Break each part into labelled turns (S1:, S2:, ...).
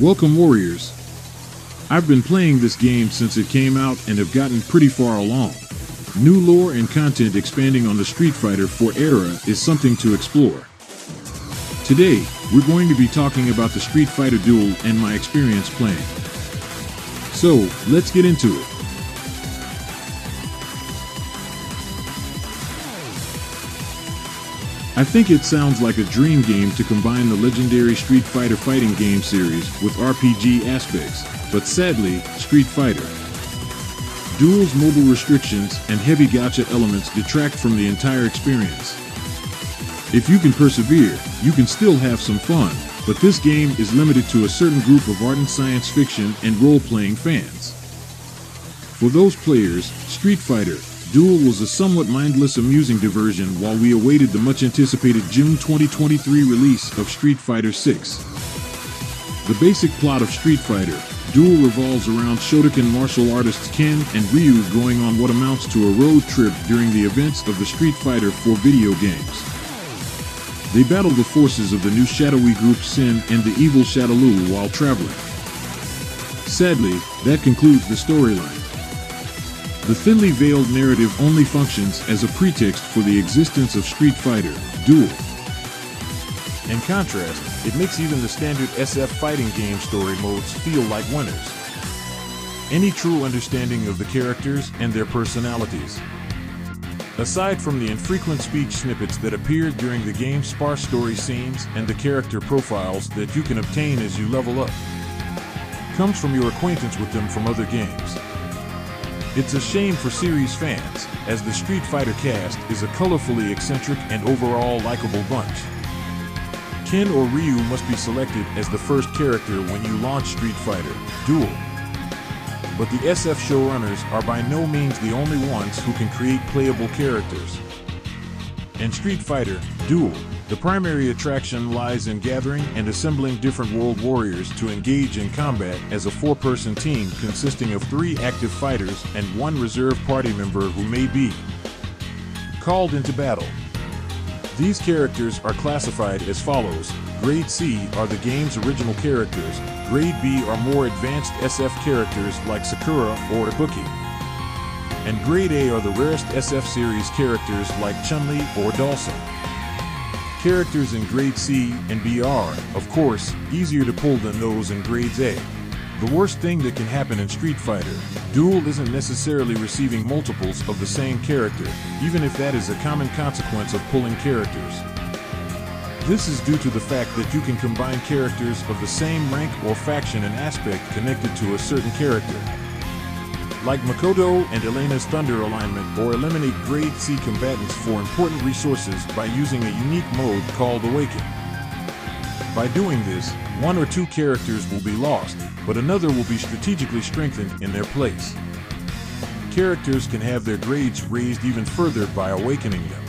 S1: Welcome, Warriors. I've been playing this game since it came out and have gotten pretty far along. New lore and content expanding on the Street Fighter 4 era is something to explore. Today, we're going to be talking about the Street Fighter Duel and my experience playing. So, let's get into it. I think it sounds like a dream game to combine the legendary Street Fighter fighting game series with RPG aspects, but sadly, Street Fighter Duel's mobile restrictions and heavy gacha elements detract from the entire experience. If you can persevere, you can still have some fun, but this game is limited to a certain group of ardent science fiction and role-playing fans. For those players, Street Fighter Duel was a somewhat mindless, amusing diversion while we awaited the much-anticipated June 2023 release of Street Fighter 6. The basic plot of Street Fighter Duel revolves around Shotokan martial artists Ken and Ryu going on what amounts to a road trip during the events of the Street Fighter 4 video games. They battle the forces of the new shadowy group Sin and the evil Shadaloo while traveling. Sadly, that concludes the storyline. The thinly veiled narrative only functions as a pretext for the existence of Street Fighter Duel. In contrast, it makes even the standard SF fighting game story modes feel like winners. Any true understanding of the characters and their personalities. Aside from the infrequent speech snippets that appear during the game's sparse story scenes and the character profiles that you can obtain as you level up, comes from your acquaintance with them from other games. It's a shame for series fans, as the Street Fighter cast is a colorfully eccentric and overall likable bunch. Ken or Ryu must be selected as the first character when you launch Street Fighter Duel. But the SF showrunners are by no means the only ones who can create playable characters. In Street Fighter Duel, the primary attraction lies in gathering and assembling different world warriors to engage in combat as a four-person team consisting of 3 active fighters and 1 reserve party member who may be called into battle. These characters are classified as follows. Grade C are the game's original characters. Grade B are more advanced SF characters like Sakura or Ibuki. And Grade A are the rarest SF series characters like Chun-Li or Dhalsim. Characters in Grade C and B are, of course, easier to pull than those in Grades A. The worst thing that can happen in Street Fighter Duel isn't necessarily receiving multiples of the same character, even if that is a common consequence of pulling characters. This is due to the fact that you can combine characters of the same rank or faction and aspect connected to a certain character, like Makoto and Elena's Thunder alignment, or eliminate Grade C combatants for important resources by using a unique mode called Awaken. By doing this, 1 or 2 characters will be lost, but another will be strategically strengthened in their place. Characters can have their grades raised even further by awakening them.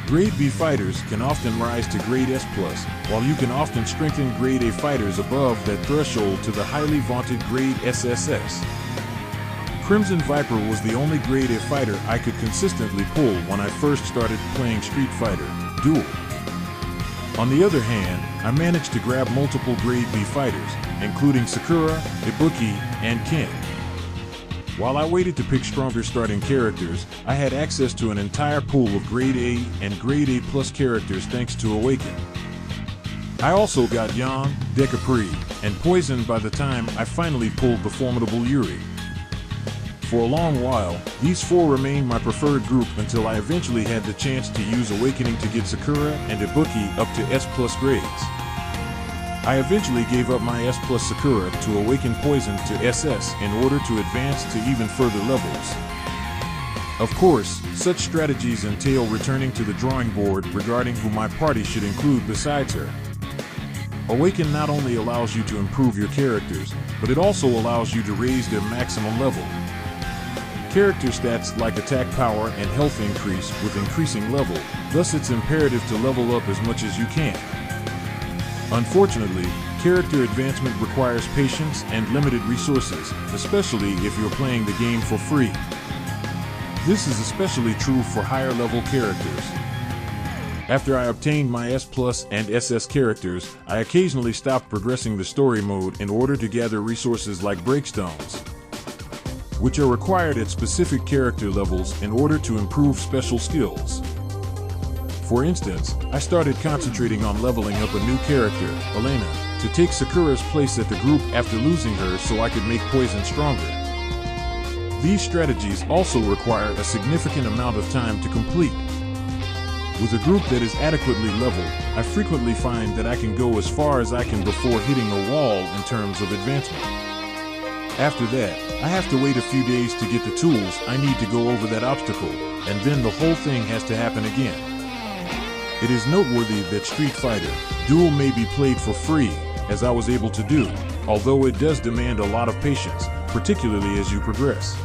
S1: Grade B fighters can often rise to Grade S+, while you can often strengthen Grade A fighters above that threshold to the highly vaunted Grade SSS. Crimson Viper was the only Grade A fighter I could consistently pull when I first started playing Street Fighter Duel. On the other hand, I managed to grab multiple Grade B fighters, including Sakura, Ibuki, and Ken. While I waited to pick stronger starting characters, I had access to an entire pool of Grade A and Grade A+ characters thanks to Awaken. I also got Yang, Decapre, and Poison by the time I finally pulled the formidable Yuri. For a long while, these 4 remained my preferred group until I eventually had the chance to use Awakening to get Sakura and Ibuki up to S+ grades. I eventually gave up my S+ Sakura to awaken Poison to SS in order to advance to even further levels. Of course, such strategies entail returning to the drawing board regarding who my party should include besides her. Awaken not only allows you to improve your characters, but it also allows you to raise their maximum level. Character stats like attack power and health increase with increasing level, thus it's imperative to level up as much as you can. Unfortunately, character advancement requires patience and limited resources, especially if you're playing the game for free. This is especially true for higher level characters. After I obtained my S Plus and SS characters, I occasionally stopped progressing the story mode in order to gather resources like breakstones, which are required at specific character levels in order to improve special skills. For instance, I started concentrating on leveling up a new character, Elena, to take Sakura's place at the group after losing her so I could make Poison stronger. These strategies also require a significant amount of time to complete. With a group that is adequately leveled, I frequently find that I can go as far as I can before hitting a wall in terms of advancement. After that, I have to wait a few days to get the tools I need to go over that obstacle, and then the whole thing has to happen again. It is noteworthy that Street Fighter Duel may be played for free, as I was able to do, although it does demand a lot of patience, particularly as you progress.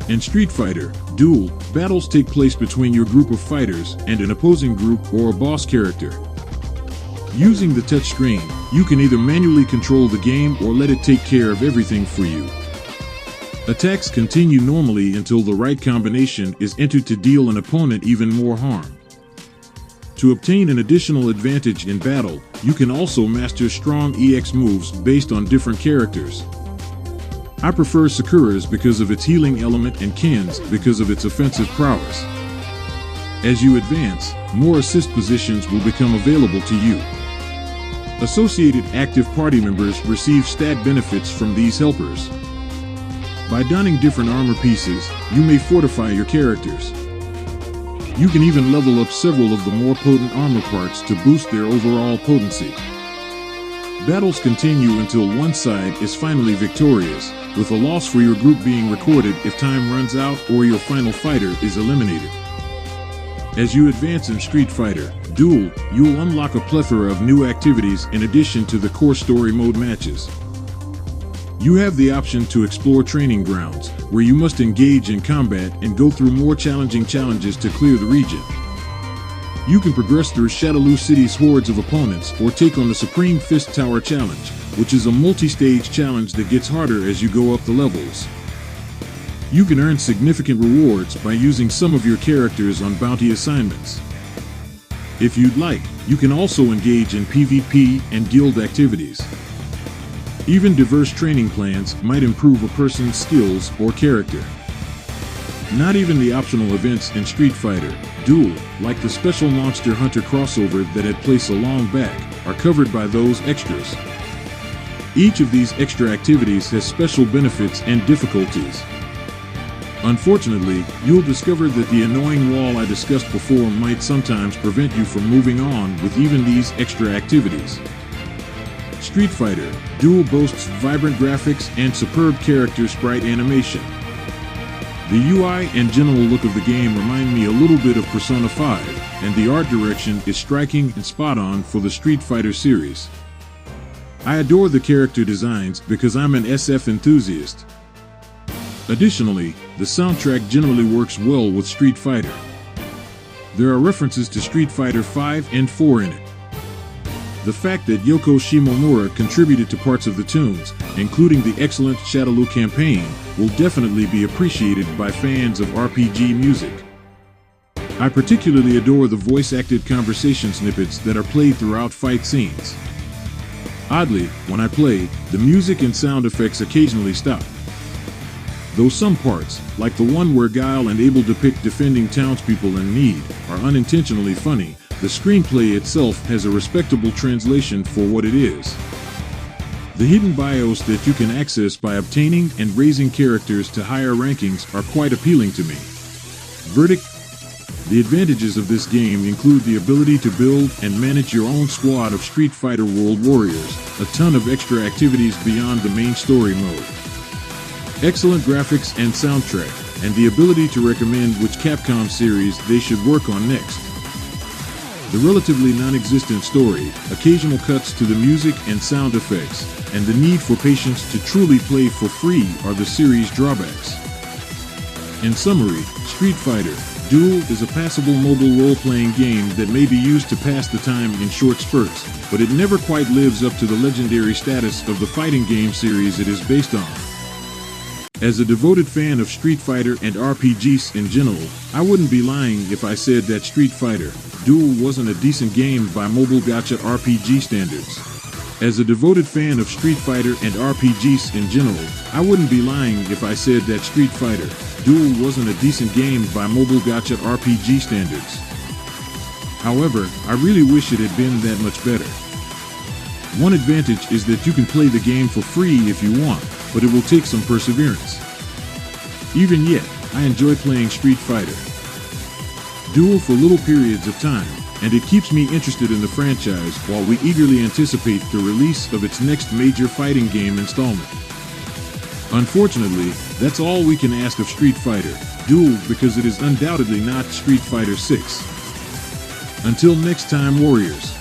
S1: In Street Fighter Duel, battles take place between your group of fighters and an opposing group or a boss character. Using the touchscreen, you can either manually control the game or let it take care of everything for you. Attacks continue normally until the right combination is entered to deal an opponent even more harm. To obtain an additional advantage in battle, you can also master strong EX moves based on different characters. I prefer Sakura's because of its healing element and Ken's because of its offensive prowess. As you advance, more assist positions will become available to you. Associated active party members receive stat benefits from these helpers. By donning different armor pieces, you may fortify your characters. You can even level up several of the more potent armor parts to boost their overall potency. Battles continue until one side is finally victorious, with a loss for your group being recorded if time runs out or your final fighter is eliminated. As you advance in Street Fighter Duel, you'll unlock a plethora of new activities in addition to the core story mode matches. You have the option to explore training grounds, where you must engage in combat and go through more challenging challenges to clear the region. You can progress through Shadaloo City's hordes of opponents or take on the Supreme Fist Tower Challenge, which is a multi-stage challenge that gets harder as you go up the levels. You can earn significant rewards by using some of your characters on bounty assignments. If you'd like, you can also engage in PvP and guild activities. Even diverse training plans might improve a person's skills or character. Not even the optional events in Street Fighter Duel, like the special Monster Hunter crossover that had place a long back, are covered by those extras. Each of these extra activities has special benefits and difficulties. Unfortunately, you'll discover that the annoying wall I discussed before might sometimes prevent you from moving on with even these extra activities. Street Fighter Duel boasts vibrant graphics and superb character sprite animation. The UI and general look of the game remind me a little bit of Persona 5, and the art direction is striking and spot-on for the Street Fighter series. I adore the character designs because I'm an SF enthusiast. Additionally, the soundtrack generally works well with Street Fighter. There are references to Street Fighter 5 and 4 in it. The fact that Yoko Shimomura contributed to parts of the tunes, including the excellent Shadaloo campaign, will definitely be appreciated by fans of RPG music. I particularly adore the voice-acted conversation snippets that are played throughout fight scenes. Oddly, when I play, the music and sound effects occasionally stop. Though some parts, like the one where Guile and Abel depict defending townspeople in need, are unintentionally funny, the screenplay itself has a respectable translation for what it is. The hidden bios that you can access by obtaining and raising characters to higher rankings are quite appealing to me. Verdict: the advantages of this game include the ability to build and manage your own squad of Street Fighter World Warriors, a ton of extra activities beyond the main story mode, excellent graphics and soundtrack, and the ability to recommend which Capcom series they should work on next. The relatively non-existent story, occasional cuts to the music and sound effects, and the need for patience to truly play for free are the series' drawbacks. In summary, Street Fighter Duel is a passable mobile role-playing game that may be used to pass the time in short spurts, but it never quite lives up to the legendary status of the fighting game series it is based on. As a devoted fan of Street Fighter and RPGs in general, I wouldn't be lying if I said that Street Fighter Duel wasn't a decent game by mobile gacha RPG standards. As a devoted fan of Street Fighter and RPGs in general, I wouldn't be lying if I said that Street Fighter Duel wasn't a decent game by mobile gacha RPG standards. However, I really wish it had been that much better. One advantage is that you can play the game for free if you want, but it will take some perseverance. Even yet, I enjoy playing Street Fighter Duel for little periods of time, and it keeps me interested in the franchise while we eagerly anticipate the release of its next major fighting game installment. Unfortunately, that's all we can ask of Street Fighter Duel because it is undoubtedly not Street Fighter 6. Until next time, Warriors.